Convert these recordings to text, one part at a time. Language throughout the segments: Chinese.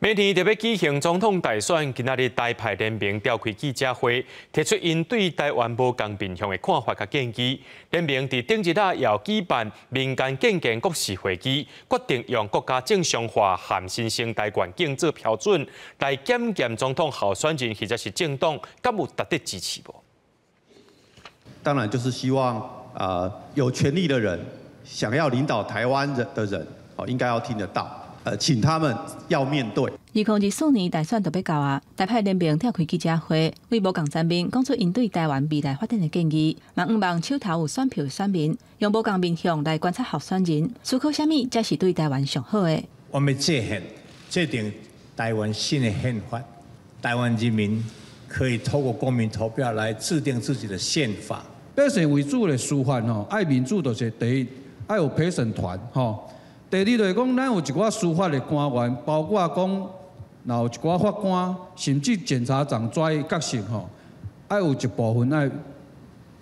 明天特别举行总统大选，今仔日台派联盟召开记者会，提出因对台湾无共面向的看法甲建议。联盟伫顶一日要举办民间建建国事会议，决定用国家正常化和新生代环境做标准，来检验总统候选人或者是政党敢有值得支持无？当然就是希望有权利的人想要领导台湾的人，应该要听得到。 请他们要面对。2024年大选就要到啊，台派联盟召开记者会，为无共层面讲出因对台湾未来发展的建议，嘛毋望手头有选票的选民用无共面向来观察候选人，思考啥物才是对台湾上好的。我们制定台湾新的宪法，台湾人民可以透过公民投票来制定自己的宪法。百姓为主的司法爱民主就是第一，爱有陪审团第二就是讲，咱有一寡司法的官员，包括讲，若有一寡法官，甚至检察长这些角色爱有一部分爱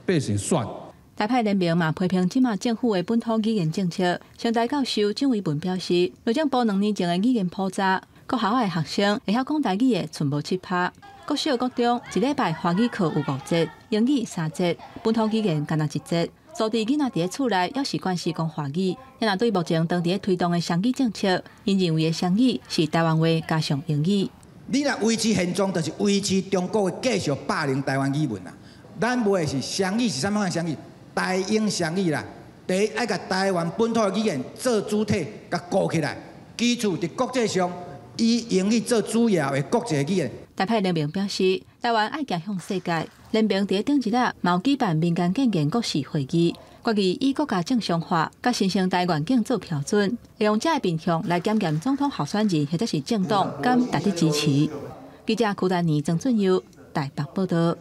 百姓选。台派联盟嘛批评即马政府的本土语言政策，上台教授郑伟文表示，内政部2年前的语言普查，各校的学生会晓讲台语的全无7%，各小各中一礼拜华语课有5节，英语3节，本土语言干那1节。 所以囡仔伫咧厝内要习惯是讲华语，也若对目前当地推动的双语政策，因认为的双语是台湾话加上英语。你若维持现状，就是维持中国的继续霸凌台湾语文啦。咱买的是双语是啥物款双语？台英双语啦。第一，爱甲台湾本土的语言做主体，甲顾起来；基础伫国际上以英语做主要的国际语言。台派联盟表示，台湾爱行向世界。 联盟伫顶一日嘛有举办民间建建国事会议，决议以国家正常化、甲新生代环境做标准，利用这个面向来检验总统候选人或者是政党敢值得支持。记者邱丹妮、曾俊佑台北报道。